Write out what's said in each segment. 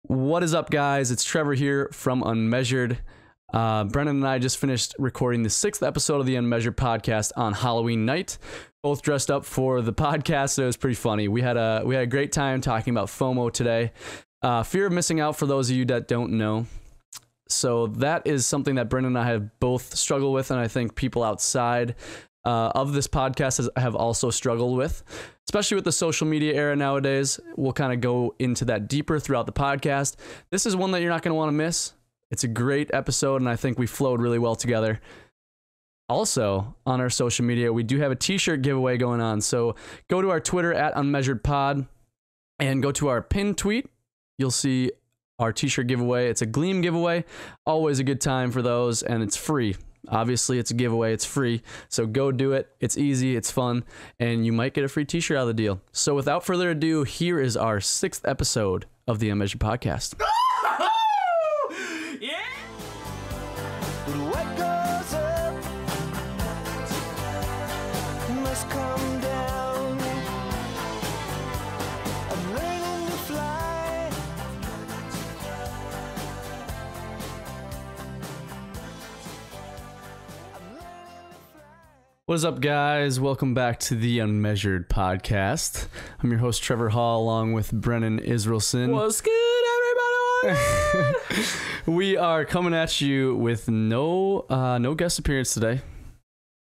What is up, guys? It's Trevor here from UnMeasured. Brennen and I just finished recording the 6th episode of the UnMeasured podcast on Halloween night. Both dressed up for the podcast, so it was pretty funny. We had a great time talking about Fomo today. Fear of missing out for those of you that don't know. So that is something that Brennen and I have both struggled with, and I think people outside of this podcast have also struggled with, especially with the social media era nowadays. We'll kind of go into that deeper throughout the podcast. This is one that you're not going to want to miss. It's a great episode, and I think we flowed really well together. Also, on our social media, we do have a t-shirt giveaway going on. So go to our Twitter at UnMeasuredPod and go to our pinned tweet. You'll see our t-shirt giveaway. It's a Gleam giveaway. Always a good time for those, and it's free. Obviously, it's a giveaway. It's free. So go do it. It's easy. It's fun. And you might get a free t-shirt out of the deal. So without further ado, here is our 6th episode of the UnMeasured podcast. What is up, guys? Welcome back to the UnMeasured podcast. I'm your host, Trevor Hall, along with Brennen Israelson. What's good, everybody? We are coming at you with no guest appearance today,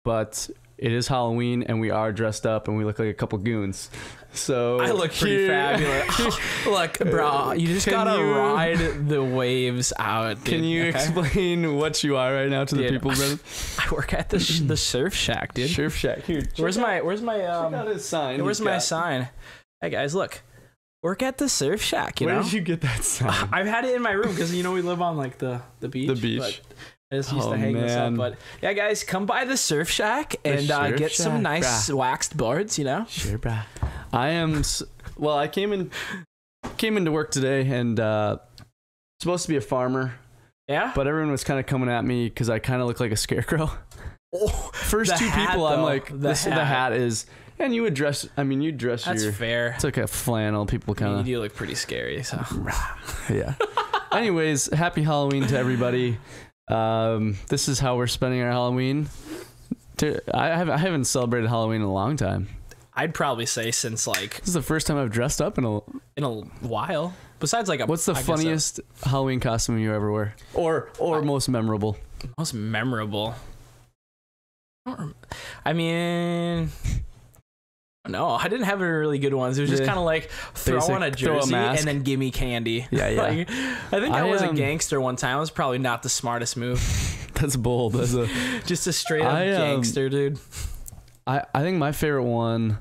but it is Halloween, and we are dressed up, and we look like a couple goons. So I look pretty fabulous. Look, bro, you just gotta ride the waves out. Dude. Can you explain what you are right now to the people, Brennen? I work at the Surf Shack, dude. Surf Shack. Here, where's my check out his sign. Where's my sign? Hey guys, look. Work at the Surf Shack. Where know? Did you get that sign? I've had it in my room because we live on like the beach. The beach. I just used to hang this up, but yeah, guys, come by the Surf Shack and get some nice waxed boards. Sure, brah. I came into work today and supposed to be a farmer. Yeah. But everyone was kind of coming at me because I kind of look like a scarecrow. Oh, First two hat, people, though. I'm like, the hat is, and you would dress. I mean, you dress. That's fair. It's like a flannel. People kind of. You do look pretty scary. So. Yeah. Anyways, happy Halloween to everybody. This is how we're spending our Halloween. I haven't celebrated Halloween in a long time. I'd probably say since like this is the first time I've dressed up in a while. Besides like what's the funniest Halloween costume you ever wear, or most memorable? Most memorable. I mean, no, I didn't have any really good ones. It was just kind of like throw on a jersey and then give me candy. Yeah. Like, I think I was a gangster one time. It was probably not the smartest move. That's bold. That's just a straight up gangster, dude. I think my favorite one.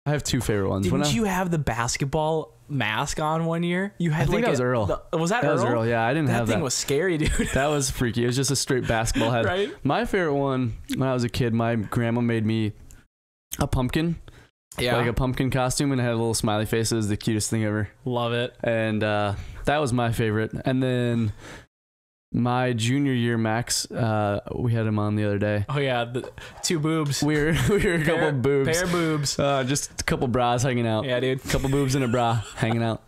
I have two favorite ones. Didn't you have the basketball mask on one year? You had I think that was Earl. Was that Earl? That was Earl. Yeah, I didn't have that. That thing was scary, dude. That was freaky. It was just a straight basketball head. Right. My favorite one when I was a kid, my grandma made me a pumpkin. Yeah. Like a pumpkin costume, and it had a little smiley face. It was the cutest thing ever. Love it. And that was my favorite. And then my junior year, Max, we had him on the other day. Oh yeah, the two boobs. We were a couple boobs. Pair boobs. Just a couple bras hanging out. Yeah, dude. Couple boobs in a bra hanging out.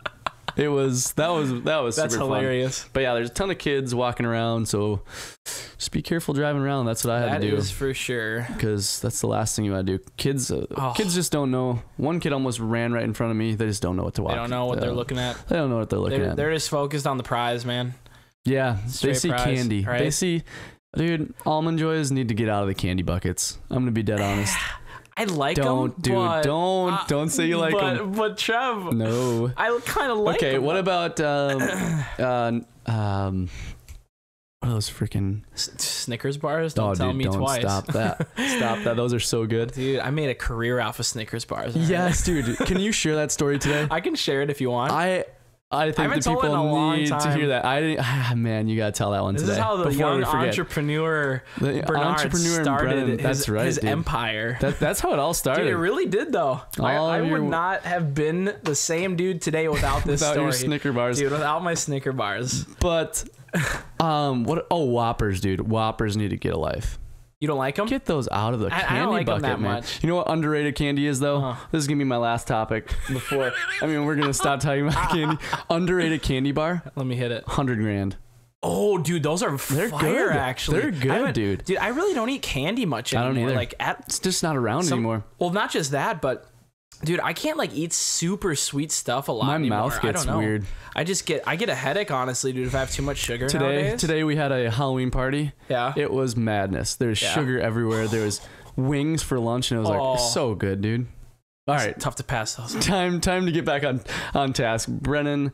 That was That's super hilarious. Fun. But yeah, there's a ton of kids walking around, so just be careful driving around. That's what I had to do. That is for sure. Because that's the last thing you want to do. Kids just don't know. One kid almost ran right in front of me. They just don't know what to watch. They don't know what they're looking at. They don't know what they're looking at. They're just focused on the prize, man. Yeah, they see prize, candy. right? They see, dude, Almond Joys need to get out of the candy buckets. I'm going to be dead honest. I like them. Don't, dude. But, don't say you like them. But Trev. No. I kind of like them. Okay, what about, what are those freaking Snickers bars? Don't tell me don't twice. Stop that. Stop that. Those are so good. Dude, I made a career off of Snickers bars. Yes, dude. Can you share that story today? I can share it if you want. I think the people need to hear that. Man, you gotta tell that one today. This is how the young entrepreneur Bernard started his empire. That's how it all started. Dude, it really did though. I would not have been the same dude today without this without story. Your Snicker bars. Dude, without my Snicker bars. But Whoppers, dude. Whoppers need to get a life. You don't like them? Get those out of the candy I don't like bucket, them that man. much. You know what underrated candy is, though? This is going to be my last topic before... I mean, we're going to stop talking about candy. Underrated candy bar? Let me hit it. $100,000. Oh, dude, those are They're fire, good. actually. They're good, dude. Dude, I really don't eat candy much anymore. I don't either. Like, it's just not around anymore. Well, not just that, but... Dude, I can't like eat super sweet stuff a lot My anymore. mouth gets weird. I get a headache, honestly, dude, if I have too much sugar nowadays. Today we had a Halloween party. Yeah. It was madness. There's sugar everywhere. There was wings for lunch, and it was like so good, dude. All right, tough to pass those. Time to get back on task. Brennen,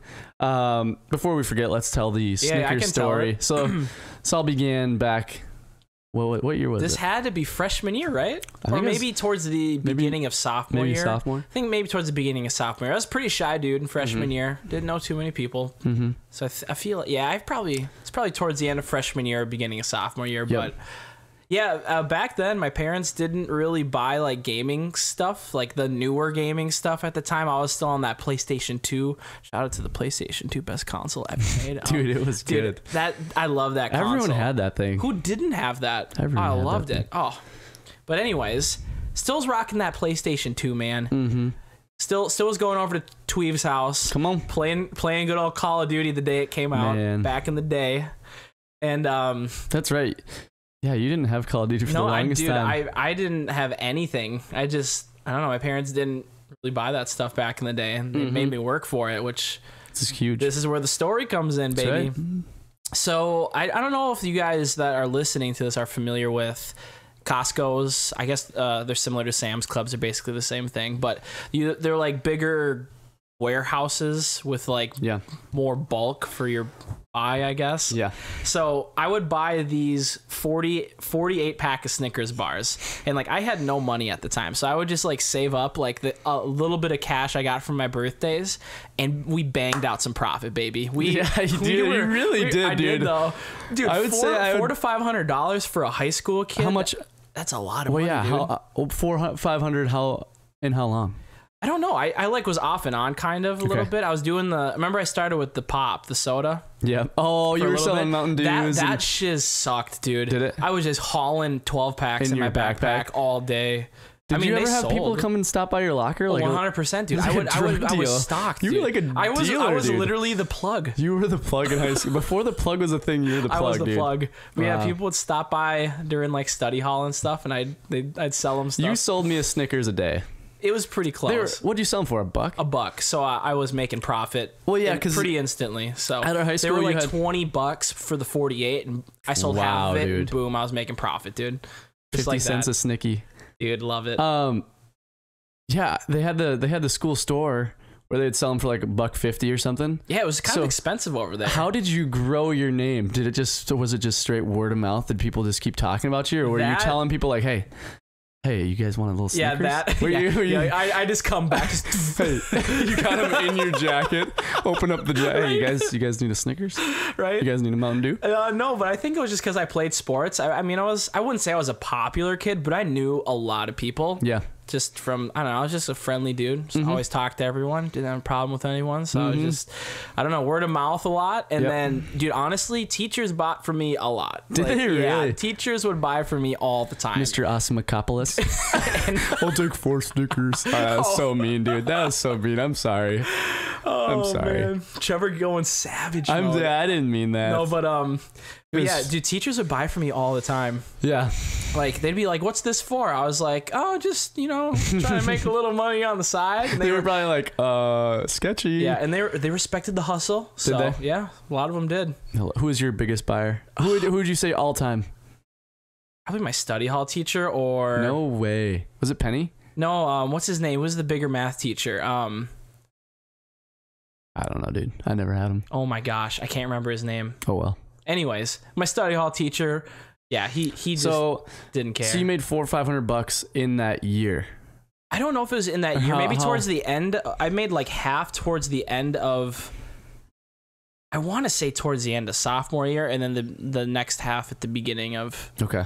before we forget, let's tell the Snickers story. So all began back... What year was this? This had to be freshman year, right? Or maybe towards the beginning of sophomore year. Sophomore? I think maybe towards the beginning of sophomore year. I was a pretty shy dude in freshman year. Didn't know too many people. So I feel like, it's probably towards the end of freshman year, beginning of sophomore year. But yeah, back then my parents didn't really buy like gaming stuff, like the newer gaming stuff at the time. I was still on that PlayStation 2. Shout out to the PlayStation 2, best console ever made. Dude, it was good. I love that console. Everyone had that thing. Who didn't have that? Everyone I loved it. Oh, but anyways, still's rocking that PlayStation 2, man. Still was going over to Tweeve's house. Come on, playing good old Call of Duty the day it came out, back in the day. And that's right. Yeah, you didn't have Call of Duty for the longest time. I didn't have anything. I don't know. My parents didn't really buy that stuff back in the day, and they made me work for it, which this is huge. This is where the story comes in, baby. Right. So I don't know if you guys that are listening to this are familiar with Costco's. I guess they're similar to Sam's Clubs. They're basically the same thing, but they're like bigger warehouses with like more bulk for your buy, I guess. Yeah. So I would buy these 48 pack of Snickers bars, and like I had no money at the time, so I would just like save up like a little bit of cash I got from my birthdays, and we banged out some profit, baby. You really did, I did though, dude. I would say $400 to $500 for a high school kid. How much? That's a lot of money. Well, yeah. Dude. 400, 500. How long? I don't know. I like was off and on kind of a little bit. I was doing remember I started with the pop, the soda. Yeah. Oh, you were selling Mountain Dews. That shiz sucked, dude. Did it? I was just hauling 12 packs in my backpack all day. Did you ever have people come and stop by your locker? Like 100%, dude. I was stocked. You were like a dealer, I was literally the plug. You were the plug in high school. Before the plug was a thing, you were the plug, I was the dude. plug. But yeah, people would stop by during like study hall and stuff, and I'd sell them stuff. You sold me a Snickers a day. It was pretty close. What'd you sell them for? $1? $1. So I was making profit. Well, yeah, because pretty instantly. So at our high school, they were like $20 for the 48, and I sold half of it. Dude. And boom, I was making profit, dude. Just 50 cents a Snicky. Dude, love it. Yeah, they had the school store where they'd sell them for like $1.50 or something. Yeah, it was kind of expensive over there. How did you grow your name? Was it just straight word of mouth? Did people just keep talking about you, or were you telling people like, hey, you guys want a little Snickers? I just come back. Hey, you got them in your jacket. Open up the jacket. Hey, you guys need a Snickers? Right? You guys need a Mountain Dew? No, but I think it was just because I played sports. I mean, I wouldn't say I was a popular kid, but I knew a lot of people. Yeah. Just from, I don't know, I was just a friendly dude. Just always talked to everyone. Didn't have a problem with anyone. So I was just, I don't know, word of mouth a lot. And then, dude, honestly, teachers bought for me a lot. Did they really? Yeah, teachers would buy for me all the time. Mr. Asimakopoulos. I'll take 4 Snickers. Oh, that was so mean, dude. That was so mean. I'm sorry. I'm sorry. Man. Trevor going savage. I didn't mean that. No, but yeah, dude, teachers would buy for me all the time. Yeah. Like, they'd be like, what's this for? I was like, oh, just, trying to make a little money on the side. And they were probably like, sketchy. Yeah, and they respected the hustle. So, did they? Yeah, a lot of them did. Who was your biggest buyer? Who would you say all time? Probably my study hall teacher or... No way. Was it Penny? No, what's his name? Who was the bigger math teacher? I don't know, dude. I never had him. Oh my gosh, I can't remember his name. Oh well. Anyways, my study hall teacher, yeah, he just didn't care. So you made $400 or $500 in that year. I don't know if it was in that year. Maybe towards the end. I made like half towards the end of. I want to say towards the end of sophomore year, and then the next half at the beginning of. Okay.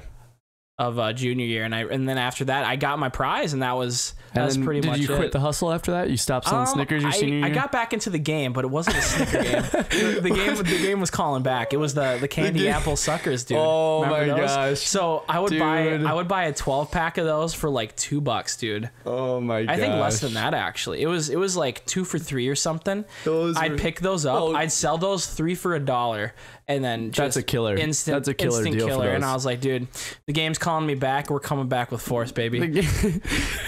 junior year, and then after that I got my prize, and that was pretty much it. Did you quit the hustle after that? You stopped selling Snickers your senior year? I got back into the game, but it wasn't a Snicker game. The game was calling back. It was the candy apple suckers, dude. Oh Remember my those? gosh. So I would buy a 12-pack of those for like $2, dude. Oh my gosh. I think less than that actually. It was like 2 for $3 or something. I'd pick those up. I'd sell those 3 for $1. And then that's a killer. That's a killer instant deal killer. for those. And I was like, dude, the game's calling me back. We're coming back with force, baby.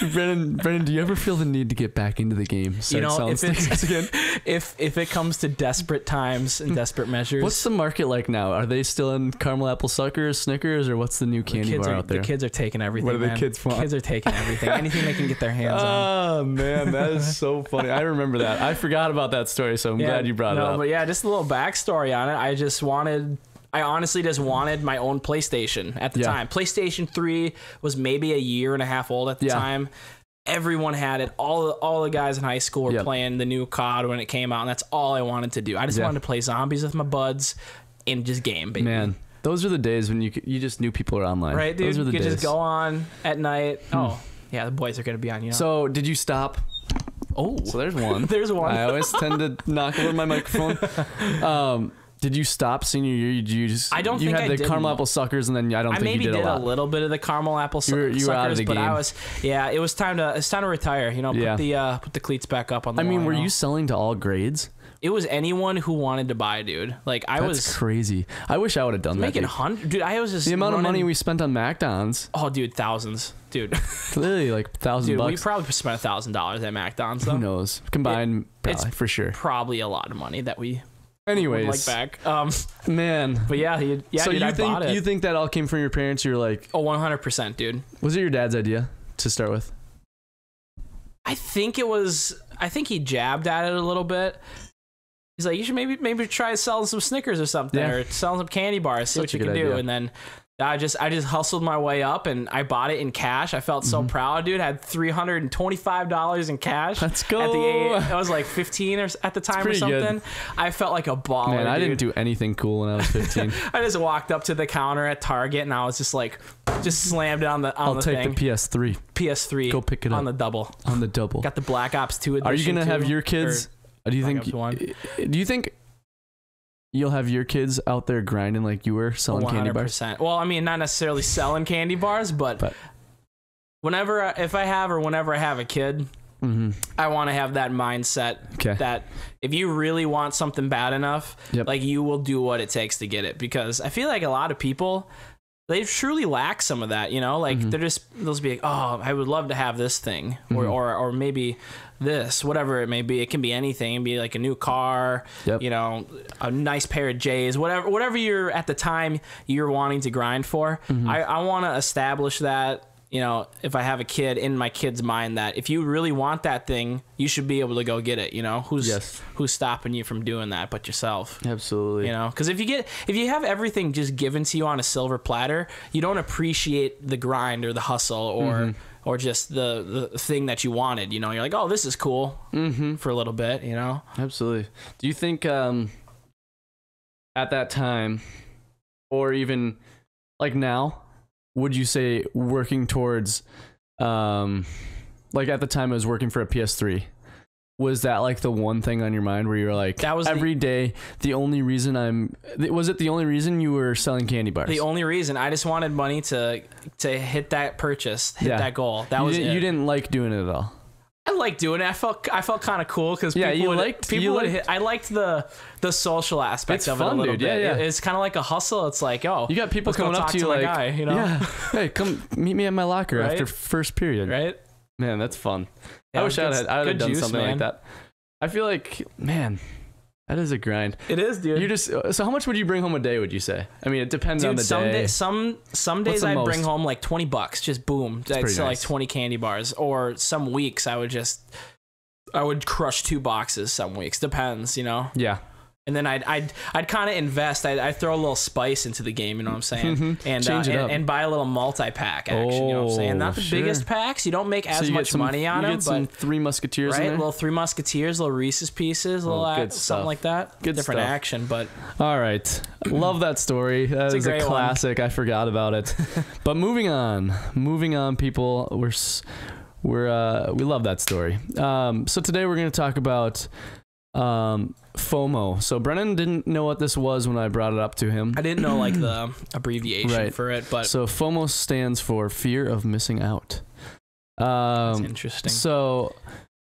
Brennan, do you ever feel the need to get back into the game? If it comes to desperate times and desperate measures. What's the market like now? Are they still in caramel apple suckers, Snickers, or what's the new candy bar out there? The kids are taking everything. What do the kids want? Kids are taking everything. Anything they can get their hands on. Oh man, that is so funny. I remember that. I forgot about that story, so I'm glad you brought it up. But yeah, just a little backstory on it. I honestly just wanted my own PlayStation at the time. PlayStation 3 was maybe a year and a half old at the time. Everyone had it. All the guys in high school were playing the new COD when it came out, and that's all I wanted to do. I just wanted to play zombies with my buds and just game, baby. Man, those are the days when you just knew people were online. Right, dude? Those are the you could days. just go on at night. Oh, yeah, the boys are going to be on, you know. So, did you stop? Oh. So there's one. There's one. I always tend to knock over my microphone. Did you stop senior year? Did you just? I don't think you had I the did caramel apple suckers, and then I don't think you did a lot. I maybe did a little bit of the caramel apple suckers, you were out of the but game. it was time to retire. You know, put the cleats back up on the. I mean, line, were you selling to all grades? It was anyone who wanted to buy, dude. Like That's crazy. I wish I would have done that. Making $100, dude. I was just the amount of money we spent on McDonald's. Oh, dude, thousands, dude. Literally like $1,000. Dude, we probably spent $1,000 at McDonald's. Though. Who knows? Combined, probably, for sure. Probably a lot of money that we. Anyways, like back. Man. But yeah, So dude, you think that all came from your parents? You're like, oh, 100%, dude. Was it your dad's idea to start with? I think it was. I think he jabbed at it a little bit. He's like, you should maybe try selling some Snickers or something, or selling some candy bars, see what you can do. And then I just hustled my way up, and I bought it in cash. I felt so proud, dude. I had $325 in cash. Let's go. At the age, I was like 15 or at the time or something. Good. I felt like a baller. Man, I didn't do anything cool when I was 15. I just walked up to the counter at Target, and I was just like, slammed it on the I'll take thing. the PS3. PS3. Go pick it up on the double. On the double. Got the Black Ops 2 edition. Are you gonna have your kids? Do you think you'll have your kids out there grinding like you were selling candy bars? Well, I mean, not necessarily selling candy bars, but if I have a kid, I want to have that mindset that if you really want something bad enough, like you will do what it takes to get it. Because I feel like a lot of people, they truly lack some of that, you know, like they'll be like, oh, I would love to have this thing, or maybe this, whatever it may be. It can be anything. It can be like a new car, you know, a nice pair of J's, whatever you're at the time you're wanting to grind for. I want to establish that, you know, if I have a kid, in my kid's mind, that if you really want that thing, you should be able to go get it. You know, who's stopping you from doing that but yourself? Absolutely. You know, because if you have everything just given to you on a silver platter, you don't appreciate the grind or the hustle or just the thing that you wanted. You know, you're like, oh, this is cool for a little bit. You know, absolutely. Do you think at that time, or even like now, would you say working towards, like at the time I was working for a PS3, was that like the one thing on your mind where you were like, that was every day, the only reason was it the only reason you were selling candy bars? The only reason. I just wanted money to hit that purchase, hit that goal. That was it. You didn't like doing it at all? I liked doing it. I felt kind of cool because I liked the social aspect of it a little bit. Yeah. It's kind of like a hustle. It's like, oh, you got people coming up to you like, guy, you know? Hey, come meet me at my locker after first period. Right? Man, that's fun. I wish I had done something like that. I feel like, man, that is a grind. It is, dude. So how much would you bring home a day, would you say? I mean, it depends on the day. Some days I'd bring home like $20, just boom. I'd sell like 20 candy bars. Or some weeks I would crush 2 boxes some weeks. Depends, you know? Yeah. And then I'd kind of invest. I'd throw a little spice into the game, you know what I'm saying? And Change it up. and buy a little multi-pack action, you know what I'm saying? Not the biggest packs. You don't make as much money on them. You get some Three Musketeers in there. Little Three Musketeers, little Reese's Pieces, little something like that. Good different stuff. Up but all right. Love that story. That is a classic. I forgot about it. But moving on, people. We love that story. So today we're going to talk about FOMO. So Brennen didn't know what this was when I brought it up to him. I didn't know like the abbreviation for it, but so FOMO stands for fear of missing out. That's interesting. So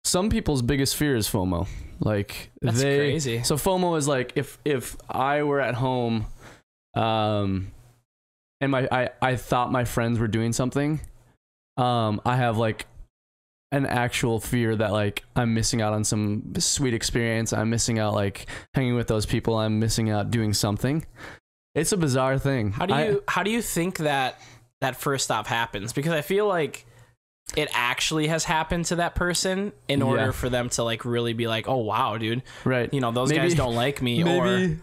some people's biggest fear is FOMO. Like that's crazy. So FOMO is like if I were at home, and I thought my friends were doing something, I have like an actual fear that like I'm missing out on some sweet experience. I'm missing out like hanging with those people. I'm missing out doing something. It's a bizarre thing. How do you think that first stop happens? Because I feel like it actually has happened to that person in order for them to like really be like, oh wow, dude, right? You know, those guys don't like me.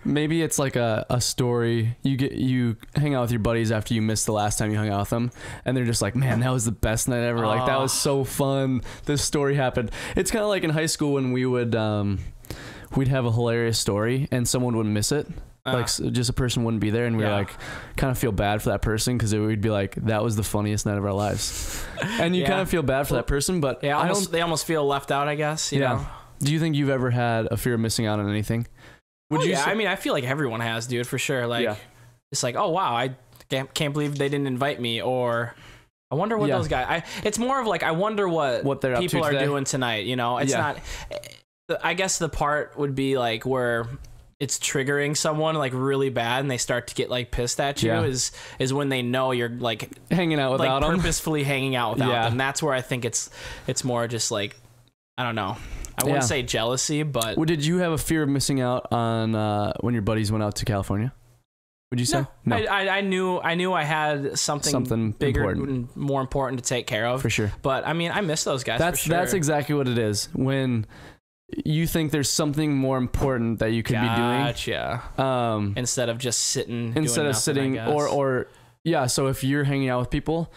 Maybe it's like a story. You hang out with your buddies after you missed the last time you hung out with them, and they're just like, man, that was the best night ever. Like that was so fun. This story happened. It's kind of like in high school when we would we'd have a hilarious story and someone would miss it. Like just a person wouldn't be there, and we were like kind of feel bad for that person because we'd be like, that was the funniest night of our lives, and you kind of feel bad for that person, but they almost feel left out, I guess. You know? Do you think you've ever had a fear of missing out on anything? I mean, I feel like everyone has, dude, for sure. Like it's like, oh wow, I can't believe they didn't invite me, or I wonder what those guys. It's more of like I wonder what they're people up to are doing tonight. You know, it's not. I guess the part would be like where it's triggering someone like really bad and they start to get like pissed at you is when they know you're like hanging out without them, purposefully hanging out without them. That's where I think it's more just like, I don't know. I wouldn't say jealousy, but did you have a fear of missing out on when your buddies went out to California? Would you say? No. I knew I had something bigger and more important to take care of. For sure. But I mean, I miss those guys. That's exactly what it is. When you think there's something more important that you could be doing, instead of just sitting, or so if you're hanging out with people,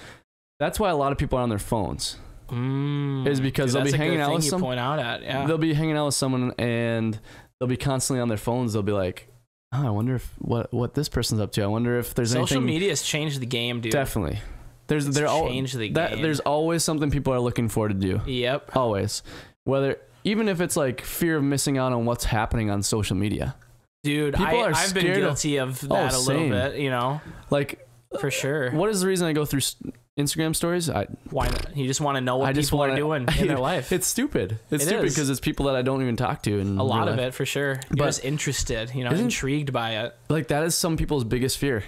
that's why a lot of people are on their phones, is because they'll be hanging out with someone. They'll be hanging out with someone and they'll be constantly on their phones. They'll be like, oh, I wonder if what this person's up to. I wonder if there's social media has changed the game, dude. Definitely. Changed the game. There's always something people are looking for to do. Yep. Always. Even if it's like fear of missing out on what's happening on social media. Dude, I've been guilty of that a little bit, you know? Like, for sure. What is the reason I go through Instagram stories? Why not? You just want to know what people are doing in their life. It's stupid. It's stupid because it's people that I don't even talk to. And a lot of it, for sure. You're just interested, intrigued by it. Like, that is some people's biggest fear.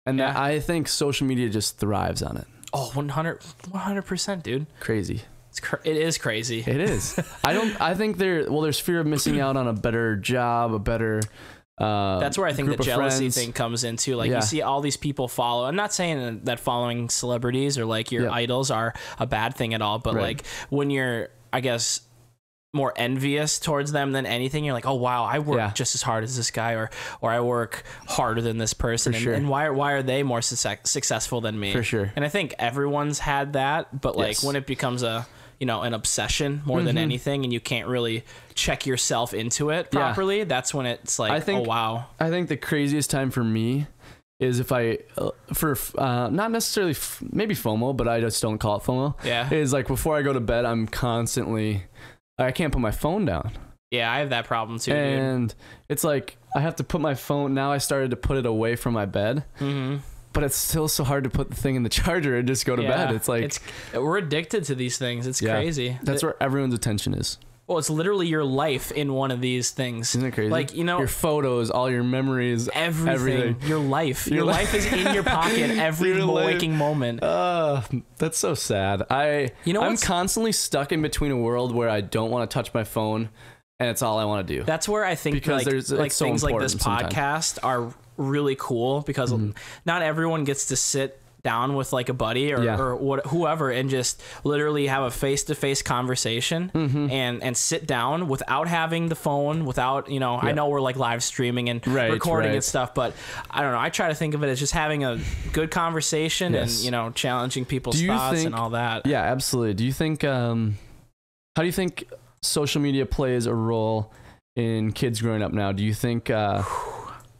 And I think social media just thrives on it. Oh, 100%, dude. Crazy. It is crazy. It is. I think there's fear of missing out on a better job, a better that's where I think the jealousy thing comes into. Like you see all these people follow. I'm not saying that following celebrities or like your idols are a bad thing at all, but like when you're, I guess, more envious towards them than anything, you're like, oh wow, I work just as hard as this guy, or I work harder than this person, and why are they more successful than me? For sure. And I think everyone's had that, but like when it becomes an obsession more than anything, and you can't really check yourself into it properly, that's when it's like, oh wow. I think the craziest time for me is if I, not necessarily maybe FOMO, but I just don't call it FOMO. Yeah. Is like before I go to bed, I'm constantly, I can't put my phone down. Yeah, I have that problem too, and it's like I have to put my phone, now I started to put it away from my bed. But it's still so hard to put the thing in the charger and just go to bed. It's like we're addicted to these things. It's crazy. That's where everyone's attention is. Well, it's literally your life in one of these things. Isn't it crazy? Like, your photos, all your memories, everything. Your life. Your life is in your pocket every waking moment. That's so sad. I'm constantly stuck in between a world where I don't want to touch my phone, and it's all I want to do. That's where I think because like things like this podcast are really cool, because not everyone gets to sit down with like a buddy or whoever and just literally have a face-to-face conversation and sit down without having the phone, without, you know, I know we're like live streaming and recording and stuff, but I don't know. I try to think of it as just having a good conversation and, you know, challenging people's thoughts and all that. Yeah, absolutely. Do you think, how do you think social media plays a role in kids growing up now? Do you think,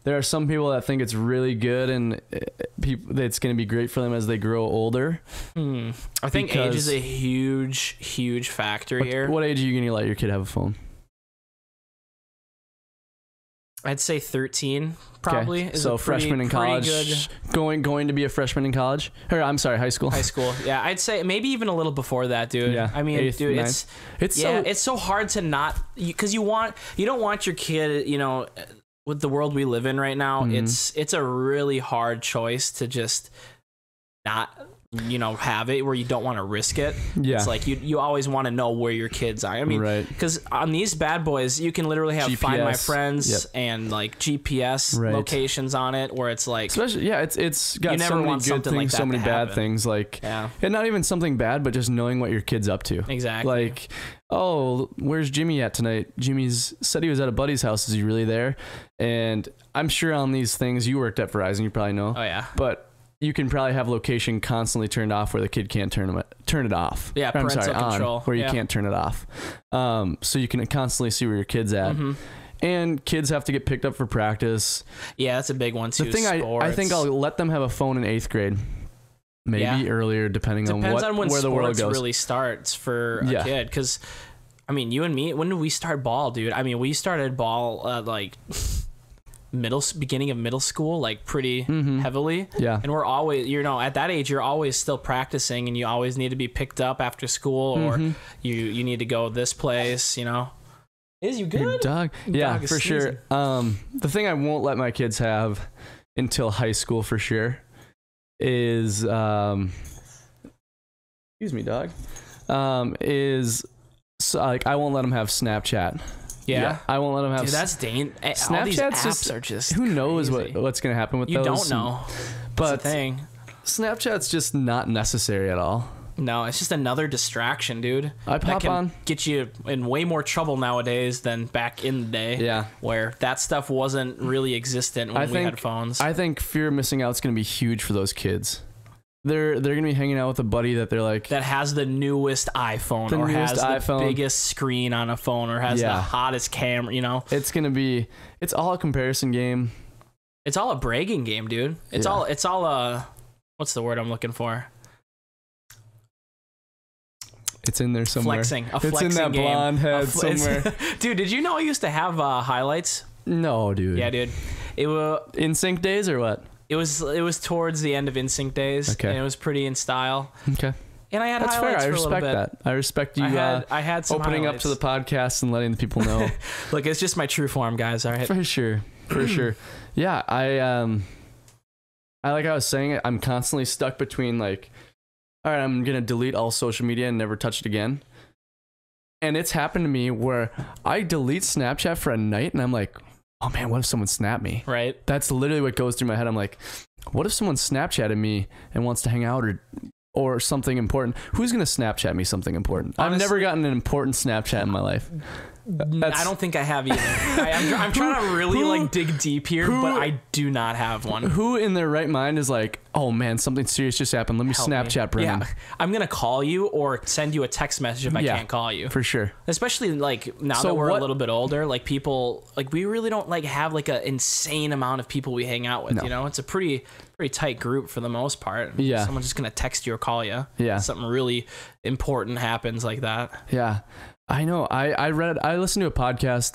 there are some people that think it's really good and it's going to be great for them as they grow older. I think age is a huge factor here. What age are you going to let your kid have a phone? I'd say 13 probably. Okay. So freshman in college, going to be a freshman in college, or I'm sorry, high school. Yeah. I'd say maybe even a little before that, dude. Yeah. I mean, 8th, dude, 9th. It's so hard to not, because you don't want your kid, you know, with the world we live in right now, it's a really hard choice to just not, you know, have it where you don't want to risk it. Yeah. It's like you always want to know where your kids are. I mean, because on these bad boys, you can literally have GPS, Find My Friends and like GPS locations on it where it's like, especially, it's got so many good things, like so many bad things, like, and not even something bad, but just knowing what your kid's up to. Exactly. Like, oh, where's Jimmy at tonight? Jimmy's said he was at a buddy's house. Is he really there? And I'm sure on these things, you worked at Verizon, you probably know. Oh yeah. But you can probably have location constantly turned off where the kid can't turn it off. Yeah, parental control. On, where you can't turn it off. So you can constantly see where your kid's at. And kids have to get picked up for practice. Yeah, that's a big one too. The thing I think I'll let them have a phone in 8th grade. Maybe earlier, depending on where the world goes. Really starts for a kid, because I mean, you and me, when did we start ball, dude? I mean, we started ball like beginning of middle school, like pretty heavily. Yeah. And we're always, you know, at that age, you're always still practicing, and you always need to be picked up after school, or you need to go this place, you know. Is you good? Your dog. Yeah, for sure. The thing I won't let my kids have until high school for sure is excuse me, dog. Like, I won't let them have Snapchat. Yeah. I won't let them have. Dude, that's dangerous. All these apps are just who knows crazy. what's gonna happen with those. You don't know. But that's the thing. Snapchat's just not necessary at all. No, it's just another distraction, dude. That can get you in way more trouble nowadays than back in the day. Yeah. Where that stuff wasn't really existent when we had phones. I think fear of missing out is going to be huge for those kids. They're going to be hanging out with a buddy that they're like... that has the newest iPhone, or has the biggest screen on a phone, or has the hottest camera, you know? It's going to be... it's all a comparison game. It's all a bragging game, dude. It's all a... what's the word I'm looking for? It's in there somewhere. Flexing. It's in that blonde head somewhere. Dude, did you know I used to have highlights? No, dude. Yeah, dude. It was NSYNC days or what? It was towards the end of NSYNC days. Okay. And it was pretty in style. Okay. And I had That's highlights fair. for a little bit. I respect that. I respect you I had some opening highlights. up to the podcast and letting the people know. Look, it's just my true form, guys. All right. For sure. For sure. Yeah, I like I was saying, I'm constantly stuck between like, all right, I'm going to delete all social media and never touch it again. And it's happened to me where I delete Snapchat for a night and I'm like, oh man, what if someone snapped me? Right. That's literally what goes through my head. I'm like, what if someone Snapchatted me and wants to hang out or something important? Who's going to Snapchat me something important? Honestly, I've never gotten an important Snapchat in my life. I don't think I have either. I'm trying to really like dig deep here, but I do not have one. Who in their right mind is like, oh man, something serious just happened. Let me Snapchat Brennen. Yeah, I'm going to call you or send you a text message if I can't call you. For sure. Especially like now that we're a little bit older, like people, like we really don't like have like an insane amount of people we hang out with. No. You know, it's a pretty tight group for the most part. Yeah. Someone's just going to text you or call you. Yeah. Something really important happens like that. Yeah. I know. I listened to a podcast.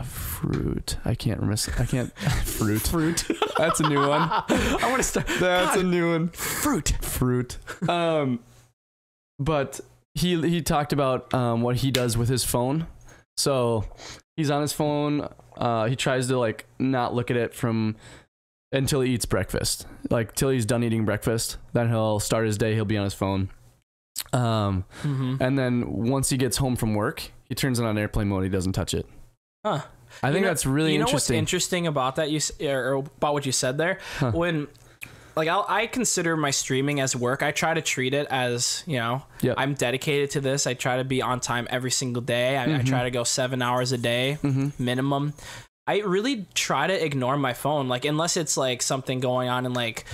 Fruit. I can't remember. Fruit. That's a new one. I want to start. That's a new one. Fruit. But he talked about what he does with his phone. So he's on his phone. He tries to like not look at it until he eats breakfast. Like till he's done eating breakfast. Then he'll start his day. He'll be on his phone. And then once he gets home from work, he turns it on airplane mode. He doesn't touch it. Huh. I think that's really interesting. You know what's interesting about that? Or about what you said there? Huh. When like I consider my streaming as work. I try to treat it as, I'm dedicated to this. I try to be on time every single day. I try to go 7 hours a day minimum. I really try to ignore my phone, like unless it's like something going on in like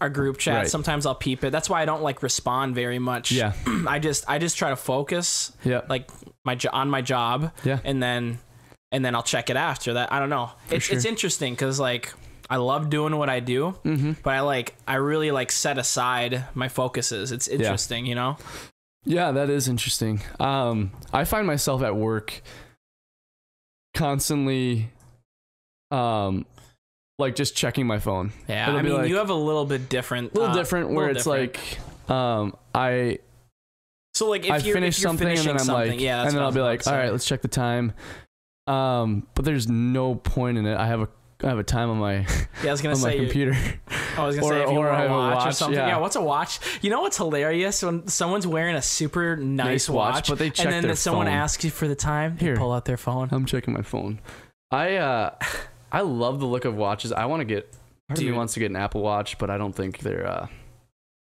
our group chat. Right. Sometimes I'll peep it. That's why I don't like respond very much. Yeah. I just try to focus like on my job. Yeah. And then I'll check it after that. I don't know. It's interesting because like I love doing what I do, but I really like set aside my focuses. It's interesting, Yeah, that is interesting. I find myself at work constantly like just checking my phone. Yeah, I mean, like, you have a little bit different. Where it's like, so like if you're finish something and then I'm like, and then I'll be like, all right, let's check the time. But there's no point in it. I have a time on my my computer. I was gonna say if you wear a watch or something. Yeah, what's a watch? You know what's hilarious when someone's wearing a super nice watch, but they check and then someone asks you for the time. They pull out their phone. I'm checking my phone. I love the look of watches. I want to get. Part of me wants to get an Apple Watch, but I don't think they're.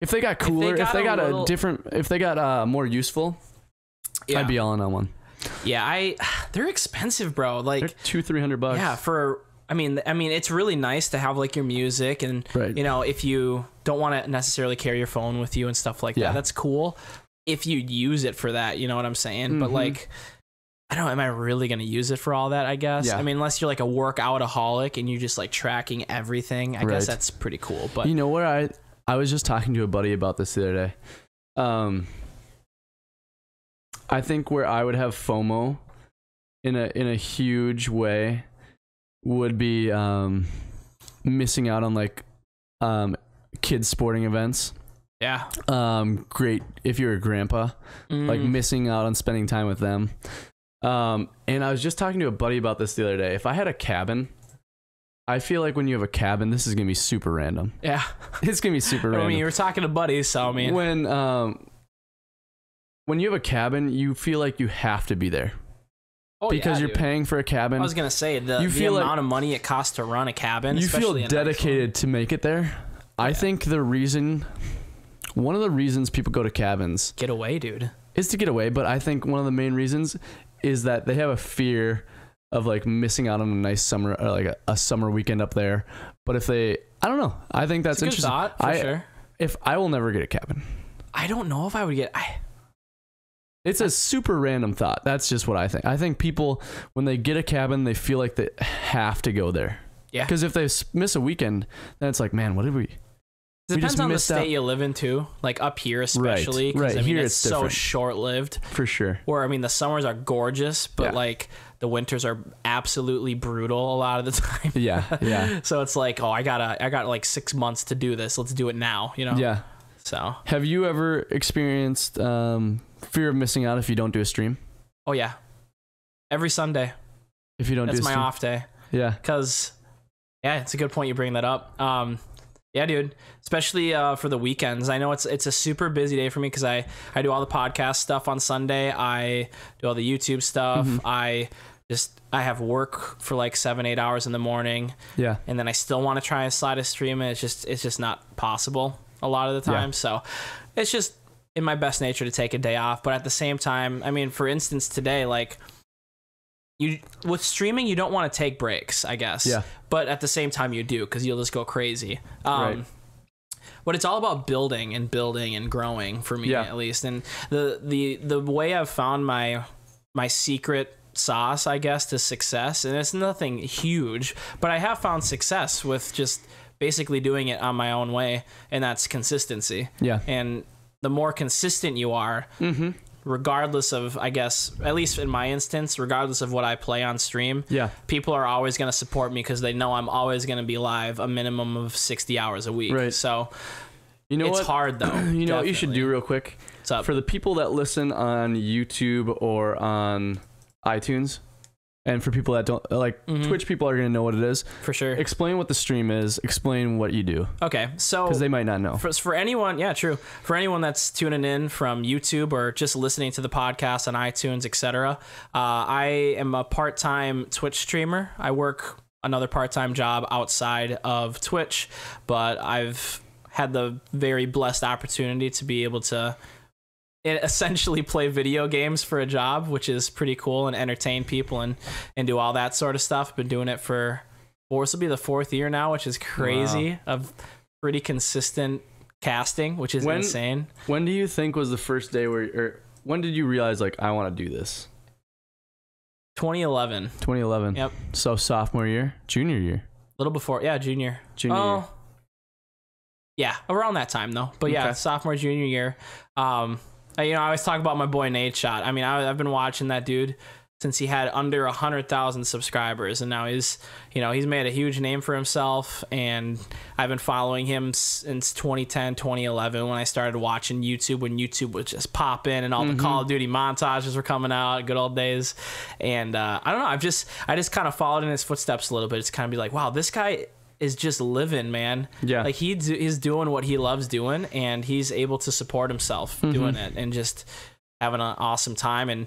If they got cooler, if they got more useful, I'd be all in on one. Yeah, they're expensive, bro. Like they're $200-300. Yeah, I mean, it's really nice to have like your music and if you don't want to necessarily carry your phone with you and stuff like that, that's cool. If you use it for that, you know what I'm saying? But like, I don't know, am I really going to use it for all that, I guess? Yeah. I mean, unless you're like a workout-aholic and you're just like tracking everything, I guess that's pretty cool. But you know where I was just talking to a buddy about this the other day. I think where I would have FOMO in a huge way would be missing out on like kids sporting events. Yeah. Great if you're a grandpa, like missing out on spending time with them. And I was just talking to a buddy about this the other day. If I had a cabin, I feel like when you have a cabin, this is gonna be super random. Yeah, it's gonna be super random. I mean, you were talking to buddies, so I mean, when you have a cabin, you feel like you have to be there. Oh, because you're paying for a cabin. I was gonna say the amount of money it costs to run a cabin. You feel dedicated to make it there. Yeah. I think one of the reasons people go to cabins, get away, dude, is to get away. But I think one of the main reasons is that they have a fear of like missing out on a nice summer or like a summer weekend up there. But I don't know. I think that's interesting. Thought, for sure. If I will never get a cabin. I don't know if I would get. It's a super random thought. That's just what I think. I think people, when they get a cabin, they feel like they have to go there. Yeah. Because if they miss a weekend, then it's like, man, what did we? It depends on the state you live in too. Like up here, especially. Right. I mean, here it's so short-lived. For sure. Where I mean, the summers are gorgeous, but like the winters are absolutely brutal a lot of the time. Yeah. So it's like, I got like 6 months to do this. Let's do it now. Yeah. So. Have you ever experienced fear of missing out if you don't do a stream? Oh yeah. Every Sunday. If you don't do a stream. That's my off day. Yeah. Because, it's a good point you bring that up. Yeah, dude. Especially for the weekends. I know it's a super busy day for me because I do all the podcast stuff on Sunday. I do all the YouTube stuff. I have work for like 7-8 hours in the morning. Yeah. And then I still want to try and slide a stream, and it's just not possible a lot of the time. So it's just in my best nature to take a day off. But at the same time, I mean, for instance, today, like, with streaming, you don't want to take breaks, I guess. Yeah. But at the same time, you do, because you'll just go crazy. Right. But it's all about building and growing for me, at least. And the way I've found my secret sauce, I guess, to success, and it's nothing huge, but I have found success with just basically doing it on my own way, and that's consistency. Yeah. And the more consistent you are, regardless of, I guess, at least in my instance, regardless of what I play on stream, people are always going to support me because they know I'm always going to be live a minimum of 60 hours a week. Right. So it's hard, though. You know what you should do real quick? What's up? For the people that listen on YouTube or on iTunes, and for people that don't, like, Twitch people are going to know what it is. For sure. Explain what the stream is. Explain what you do. Okay, so... because they might not know. For anyone... yeah, true. For anyone that's tuning in from YouTube or just listening to the podcast on iTunes, etc., I am a part-time Twitch streamer. I work another part-time job outside of Twitch, but had the very blessed opportunity to be able to essentially play video games for a job, which is pretty cool, and entertain people and do all that sort of stuff. Been doing it for, this will be the 4th year now, which is crazy. Wow. Of pretty consistent casting, which is insane. When do you think was the first day or when did you realize like I want to do this? 2011. 2011. Yep. So sophomore year, junior year. A little before, yeah, junior. Junior year. Yeah, around that time though. But yeah, sophomore, junior year. I always talk about my boy Nate Shot. I mean, I've been watching that dude since he had under 100,000 subscribers, and now he's made a huge name for himself. And I've been following him since 2010, 2011 when I started watching YouTube, when YouTube would just pop in and all the Call of Duty montages were coming out, good old days. And I don't know, I just kind of followed in his footsteps a little bit. It's kind of be like, wow, this guy is just living, man. Yeah. Like he's doing what he loves doing, and he's able to support himself doing it, and just having an awesome time, and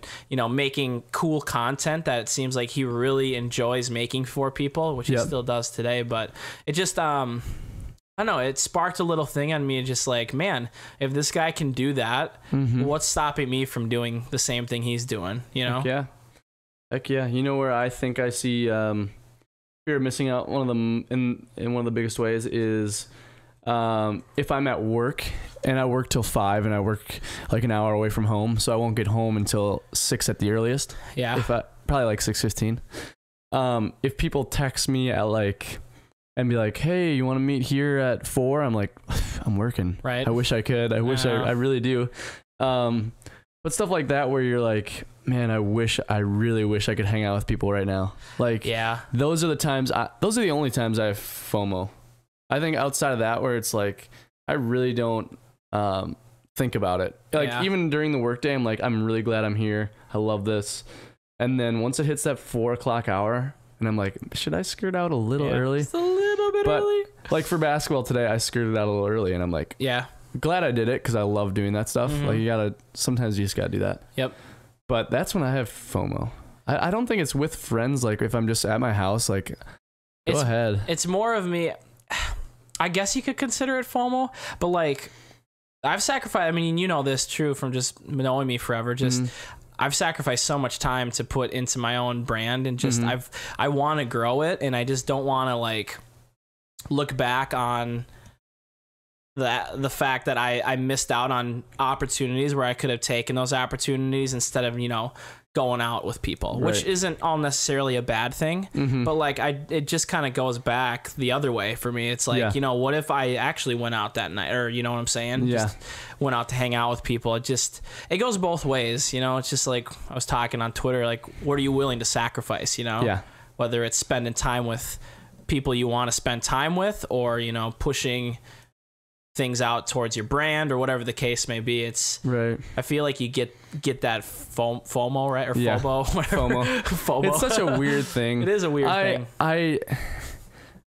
making cool content that it seems like he really enjoys making for people, which he still does today. But it just I don't know, it sparked a little thing on me, just like, man, if this guy can do that, what's stopping me from doing the same thing he's doing, Heck yeah. You know where I think I see fear of missing out, one of them in one of the biggest ways is if I'm at work and I work till 5 and I work like an hour away from home, so I won't get home until 6 at the earliest. Yeah. Probably like 6:15. If people text me at and be like, hey, you want to meet here at 4? I'm like, I'm working. Right. I wish I could. I really do. But stuff like that where you're like, man, I really wish I could hang out with people right now. Like, yeah, those are the only times I have FOMO. I think outside of that, where it's like, I really don't think about it. Like, even during the workday, I'm like, I'm really glad I'm here. I love this. And then once it hits that 4 o'clock hour, and I'm like, should I skirt out a little early? Just a little bit early. Like for basketball today, I skirted out a little early, and I'm like, yeah, glad I did it because I love doing that stuff. Like sometimes you just gotta do that. Yep. But that's when I have FOMO. I don't think it's with friends. Like if I'm just at my house, like go ahead. It's more of me. I guess you could consider it FOMO, but like I've sacrificed. I mean, this true from just knowing me forever. Just I've sacrificed so much time to put into my own brand, and just I want to grow it, and I just don't want to like look back on the fact that I missed out on opportunities where I could have taken those opportunities instead of going out with people, which isn't all necessarily a bad thing, but like it just kind of goes back the other way for me. It's like, what if I actually went out that night, or you know what I'm saying? Yeah. Just went out to hang out with people. It goes both ways, It's just like I was talking on Twitter, like, what are you willing to sacrifice, Yeah. Whether it's spending time with people you want to spend time with, or, pushing things out towards your brand or whatever the case may be. It's right. I feel like you get that FOMO, right? Or FOMO, whatever. FOMO. It's such a weird thing. It is a weird thing. I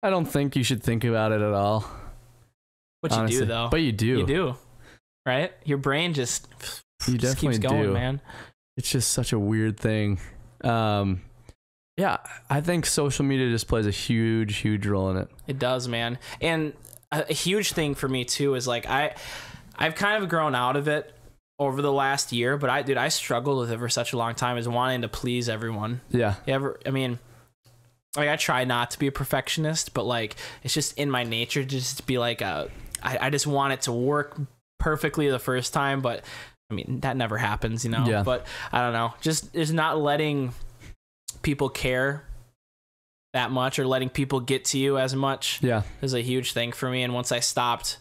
don't think you should think about it at all. But honestly. You do though. But you do. You do. Right? Your brain just keeps going, man. It's just such a weird thing. Yeah, I think social media just plays a huge role in it. It does, man. And a huge thing for me too is like I've kind of grown out of it over the last year, but I struggled with it for such a long time, is wanting to please everyone. Yeah. I try not to be a perfectionist, but like it's just in my nature just to be like I just want it to work perfectly the first time, but I mean that never happens, Yeah. But I don't know, just is not letting people care that much, or letting people get to you as much, is a huge thing for me. And once I stopped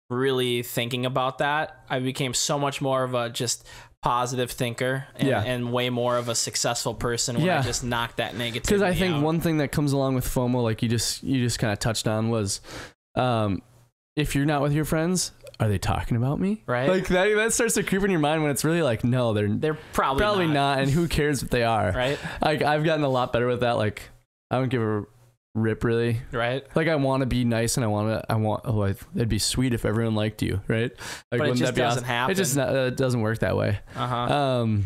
really thinking about that, I became so much more of a just positive thinker, and way more of a successful person when I just knocked that negativity out. Because I think one thing that comes along with FOMO, like you just kind of touched on, was if you're not with your friends, are they talking about me? Right. Like that starts to creep in your mind when it's really like, no, they're probably not. And who cares if they are? Right. Like I've gotten a lot better with that. Like I don't give a rip, really. Right. Like I want to be nice, and it'd be sweet if everyone liked you, right? Like, but it just doesn't happen. It just it doesn't work that way. And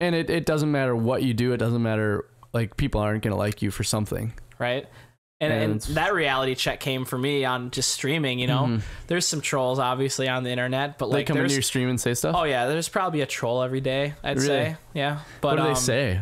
it doesn't matter what you do. It doesn't matter, like people aren't going to like you for something. Right. And that reality check came for me on just streaming, you know. There's some trolls obviously on the internet, but they like come into your stream and say stuff. Oh yeah, there's probably a troll every day, I'd say. Yeah. But what do they say?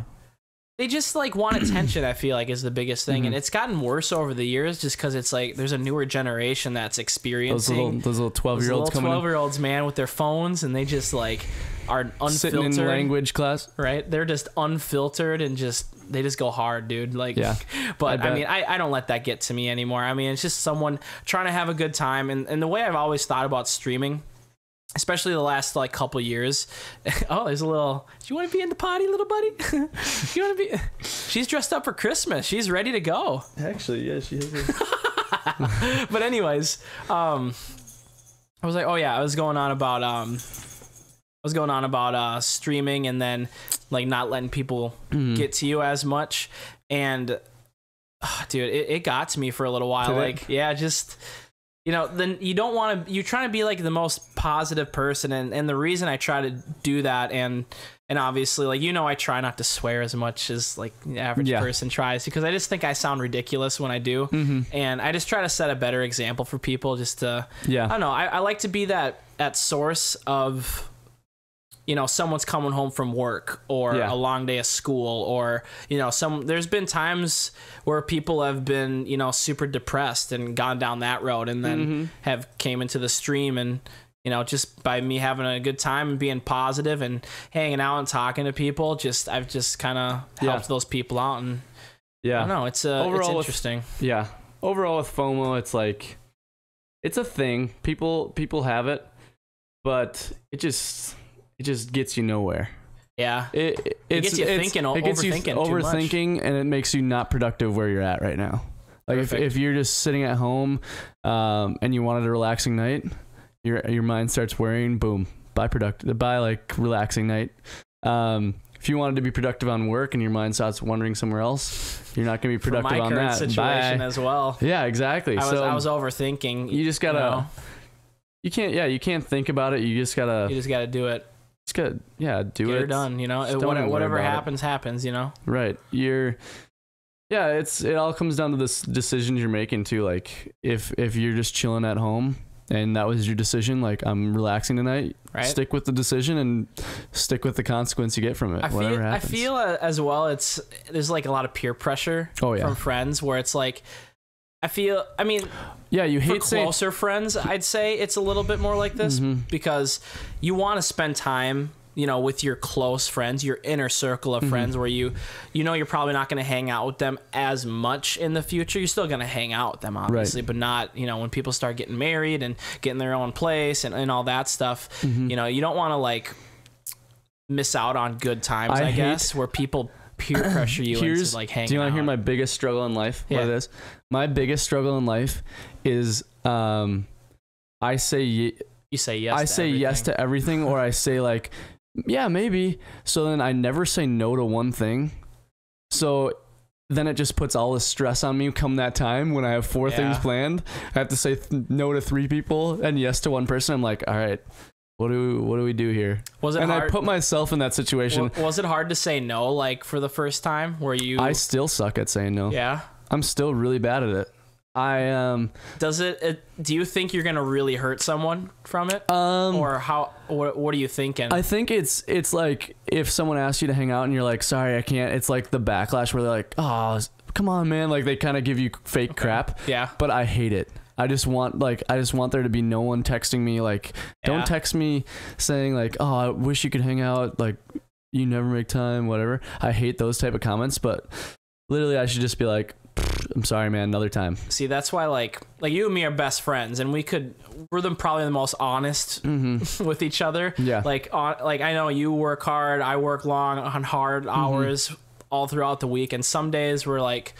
They just like want attention, I feel like, is the biggest thing. And it's gotten worse over the years just because it's like there's a newer generation that's experiencing those little 12-year-olds coming 12-year-olds, man, with their phones, and they just like are unfiltered. Sitting in language class. Right? They're just unfiltered and they just go hard, dude. Like, yeah. But I mean, I don't let that get to me anymore. I mean, it's just someone trying to have a good time. And the way I've always thought about streaming, especially the last like couple years. Oh, there's a little. Do you want to be in the potty, little buddy? You want to be? She's dressed up for Christmas. She's ready to go. Actually, yeah, she is. But anyways, I was like, oh yeah, I was going on about streaming and then like not letting people get to you as much. And dude, it got to me for a little while. Like, yeah, just. You know, then you don't want to, you're trying to be like the most positive person. And the reason I try to do that, and obviously, like, you know, I try not to swear as much as like the average person tries, because I just think I sound ridiculous when I do. And I just try to set a better example for people just to, I don't know. I like to be that source of, you know, someone's coming home from work or a long day of school, or, you know, there's been times where people have been, you know, super depressed and gone down that road, and then have came into the stream, and, you know, just by me having a good time and being positive and hanging out and talking to people, I've just kind of helped those people out. And I don't know, it's interesting. Overall with FOMO, it's like, it's a thing. People have it, but it just gets you nowhere. Yeah. It gets you thinking, overthinking, and it makes you not productive where you're at right now. Like if you're just sitting at home and you wanted a relaxing night, your mind starts worrying, boom, buy like relaxing night. If you wanted to be productive on work and your mind starts wandering somewhere else, you're not going to be productive on that. Situation as well. Yeah, exactly. I was overthinking. You just gotta. You can't think about it. You just gotta do it. Just gotta do it. Get it done. You know, whatever happens. You know. Right. It all comes down to this decisions you're making too. Like if you're just chilling at home and that was your decision, like I'm relaxing tonight, stick with the decision and stick with the consequence you get from it. I feel as well. There's like a lot of peer pressure from friends where it's like. You hate closer friends, I'd say it's a little bit more like this because you want to spend time, you know, with your close friends, your inner circle of friends, where you know you're probably not going to hang out with them as much in the future. You're still going to hang out with them, obviously, but not, you know, when people start getting married and getting their own place and all that stuff. You know, you don't want to like miss out on good times, I guess, where people peer pressure you into like hanging out. Do you want to hear my biggest struggle in life? What it is? My biggest struggle in life is I say yes to everything, or I say like, yeah, maybe. So then I never say no to one thing. So then it just puts all this stress on me come that time when I have 4 things planned. I have to say no to 3 people and yes to one person. I'm like, all right, what do we do here? I put myself in that situation. Was it hard to say no, like for the first time? I still suck at saying no. Yeah. I'm still really bad at it. Do you think you're gonna really hurt someone from it, or how? What are you thinking? I think it's like if someone asks you to hang out and you're like, sorry, I can't. It's like the backlash where they're like, oh, come on, man. Like they kind of give you fake crap. Yeah. But I hate it. I just want there to be no one texting me like, don't text me saying like, oh, I wish you could hang out. Like you never make time, whatever. I hate those type of comments, but literally I should just be like, I'm sorry, man, another time. See, that's why like you and me are best friends, and we're probably the most honest with each other. Yeah. Like I know you work hard, I work long on hard hours all throughout the week, and some days we're like,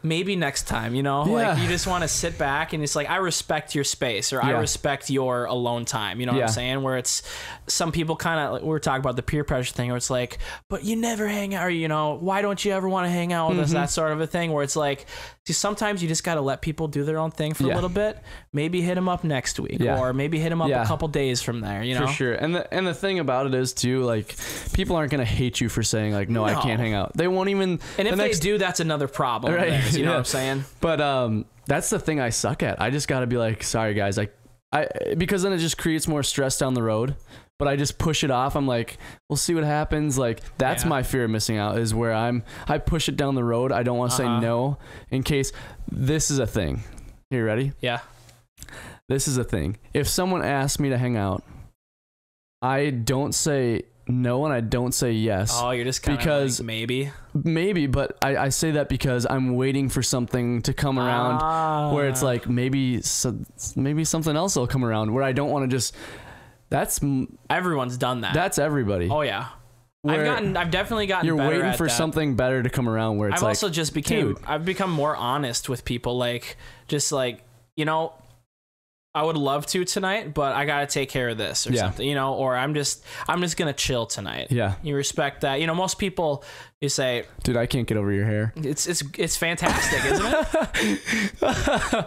maybe next time, you know, like you just want to sit back and it's like, I respect your space, or I respect your alone time. You know what I'm saying? Where it's some people kind of, like, we were talking about the peer pressure thing, where it's like, but you never hang out, or, you know, why don't you ever want to hang out with us? That sort of a thing, where it's like, see, sometimes you just got to let people do their own thing for a little bit. Maybe hit them up next week, or maybe hit them up a couple days from there, you know? For sure. And the thing about it is too, like, people aren't going to hate you for saying like, no, I can't hang out. They won't even. And if they do, that's another problem. Right. You know what I'm saying? But that's the thing I suck at. I just got to be like, sorry guys, I because then it just creates more stress down the road. But I just push it off. I'm like, we'll see what happens. Like that's my fear of missing out, is where I push it down the road. I don't want to say no in case this is a thing. You ready? Yeah. This is a thing. If someone asks me to hang out, I don't say no and I don't say yes. Oh, you're just kind of like, maybe, but I say that because I'm waiting for something to come around where it's like maybe something else will come around where I don't want to just. Everyone's done that. That's everybody. Oh yeah. I've definitely gotten you're better waiting at for that. something better to come around where it's I've also just I've become more honest with people, like just like, you know, I would love to tonight, but I got to take care of this or something, you know, or I'm just going to chill tonight. Yeah. You respect that. You know, most people, you say, dude, I can't get over your hair. It's fantastic, isn't it?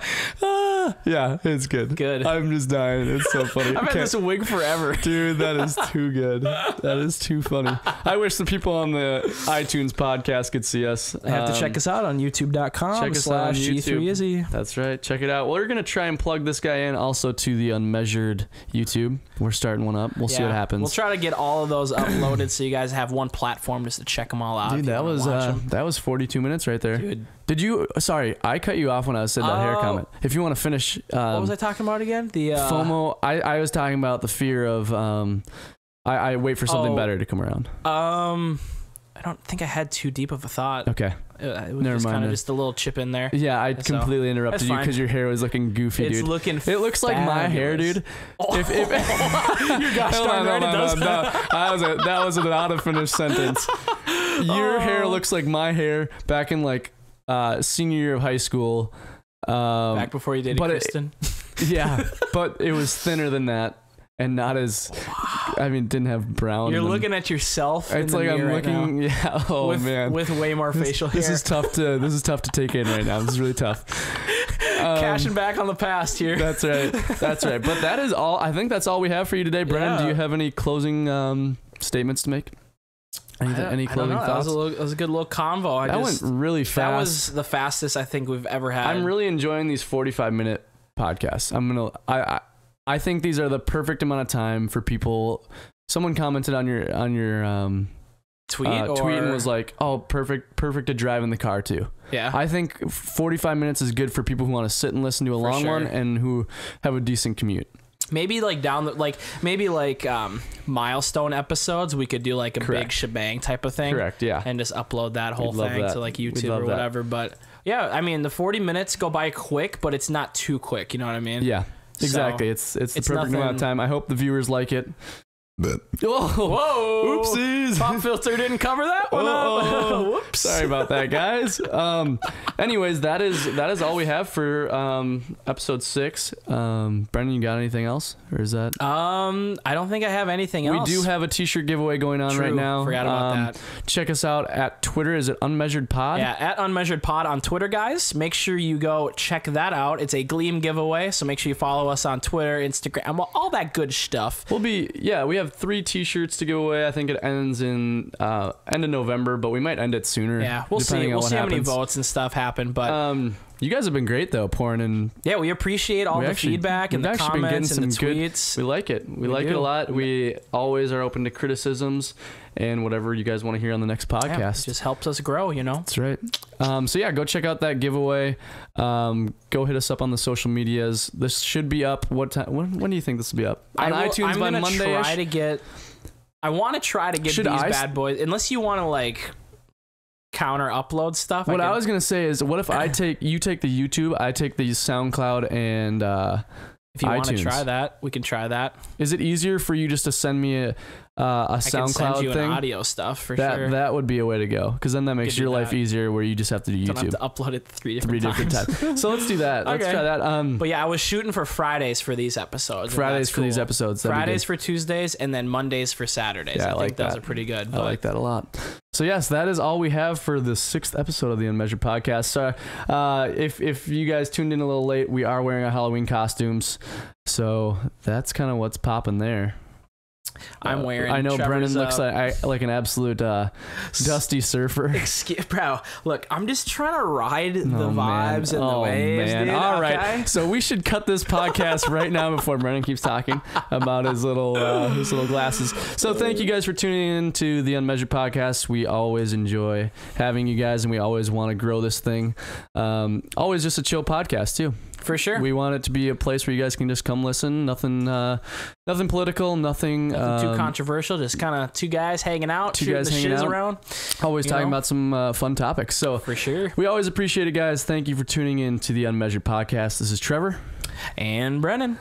Yeah, it's good. Good. I'm just dying. It's so funny. I've had this wig forever. Dude, that is too good. That is too funny. I wish the people on the iTunes podcast could see us. They have to check us out on youtube.com. Check us out on YouTube. G3Izzy. That's right. Check it out. Well, we're going to try and plug this guy in also to the UnMeasured YouTube. We're starting one up. We'll see what happens. We'll try to get all of those uploaded so you guys have one platform just to check them all out. Dude, that was 42 minutes right there. Dude. Did you? Sorry, I cut you off when I said that hair comment. If you want to finish, what was I talking about again? The FOMO. I was talking about the fear of I wait for something better to come around. I don't think I had too deep of a thought. Okay. It was just kind of just a little chip in there. Yeah, I completely interrupted you because your hair was looking goofy, dude. It looks like my hair, dude. Oh. If your gosh darn right it does. That was an out of finished sentence. Your hair looks like my hair back in like senior year of high school. Back before you dated Kristen. Yeah, but it was thinner than that. And not as, I mean, didn't have brown. You're looking at yourself. It's like I'm looking, yeah. Oh man, with way more facial hair. This is tough to take in right now. This is really tough. Cashing back on the past here. That's right. That's right. But that is all. I think that's all we have for you today, Brennen. Yeah. Do you have any closing statements to make? Any closing thoughts? That was a good little convo. That went really fast. That was the fastest I think we've ever had. I'm really enjoying these 45-minute podcasts. I think these are the perfect amount of time for people. Someone commented on your tweet and was like, "Oh, perfect to drive in the car too." Yeah. I think 45 minutes is good for people who want to sit and listen to a long one and who have a decent commute. Maybe like milestone episodes, we could do like a big shebang type of thing. Correct. Yeah. And just upload that whole thing to like YouTube or whatever. But yeah, I mean, the 40 minutes go by quick, but it's not too quick. You know what I mean? Yeah. Exactly. So it's the perfect amount of time. I hope the viewers like it. Whoa! Oopsies! Pop filter didn't cover that one up. Whoops! Sorry about that, guys. Anyways, that is all we have for episode 6. Brennen, you got anything else, or is that? I don't think I have anything else. We do have a t-shirt giveaway going on right now. Forgot about that. Check us out at Twitter. Is it UnMeasured Pod? Yeah, at UnMeasured Pod on Twitter, guys. Make sure you go check that out. It's a Gleam giveaway, so make sure you follow us on Twitter, Instagram, all that good stuff. We have 3 t-shirts to give away. I think it ends in end of November, but we might end it sooner. Yeah, we'll see. We'll see how many votes and stuff happen. But you guys have been great though, pouring in. Yeah, we appreciate all the feedback and the comments and the tweets. We like it. We like it a lot. We always are open to criticisms and whatever you guys want to hear on the next podcast. Yeah, it just helps us grow, you know. That's right. So yeah, go check out that giveaway. Go hit us up on the social medias. This should be up. What time? When do you think this will be up? On iTunes by Monday. I want to try to get these bad boys. Unless you want to like counter upload stuff. What I was gonna say is, what if you take the YouTube, I take the SoundCloud and if you want to try that, we can try that. Is it easier for you just to send me a SoundCloud thing? An audio stuff for sure. That would be a way to go, because then that makes your life easier, where you just have to do YouTube. Don't have to upload it 3 different times. So let's do that. Let's try that. But yeah, I was shooting for Fridays for these episodes. Fridays for these episodes. Fridays for Tuesdays, and then Mondays for Saturdays. Yeah, I think those are pretty good. I like that a lot. So yes, that is all we have for the 6th episode of the UnMeasured podcast. So if you guys tuned in a little late, we are wearing our Halloween costumes. So that's kind of what's popping there. I'm wearing. I know Trevor's, Brennen looks like an absolute dusty surfer. Bro, look, I'm just trying to ride the vibes and the waves, man. dude. All okay? right, so we should cut this podcast right now before Brennen keeps talking about his little glasses. So thank you guys for tuning in to the Unmeasured podcast. We always enjoy having you guys, and we always want to grow this thing. Always just a chill podcast too. For sure. We want it to be a place where you guys can just come listen. Nothing political, nothing too controversial. Just kind of two guys hanging out, shooting the shiz around. Always talking about some fun topics. So for sure, we always appreciate it, guys. Thank you for tuning in to the Unmeasured podcast. This is Trevor and Brennen.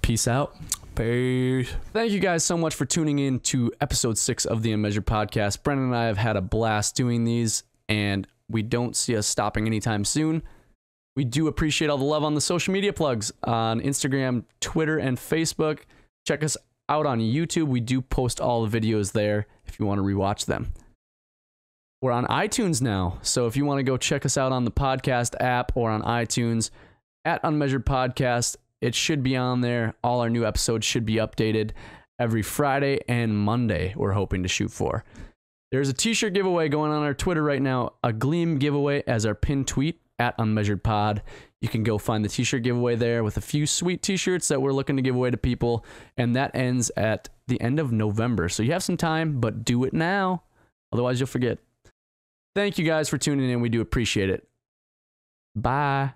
Peace out. Peace. Thank you guys so much for tuning in to episode 6 of the Unmeasured podcast. Brennen and I have had a blast doing these, and we don't see us stopping anytime soon. We do appreciate all the love on the social media plugs on Instagram, Twitter, and Facebook. Check us out on YouTube. We do post all the videos there if you want to rewatch them. We're on iTunes now, so if you want to go check us out on the podcast app or on iTunes at Unmeasured Podcast, it should be on there. All our new episodes should be updated every Friday and Monday, we're hoping to shoot for. There's a t-shirt giveaway going on our Twitter right now, a Gleam giveaway as our pinned tweet at Unmeasured Pod. You can go find the t-shirt giveaway there with a few sweet t-shirts that we're looking to give away to people, and that ends at the end of November. So you have some time, but do it now. Otherwise, you'll forget. Thank you guys for tuning in. We do appreciate it. Bye.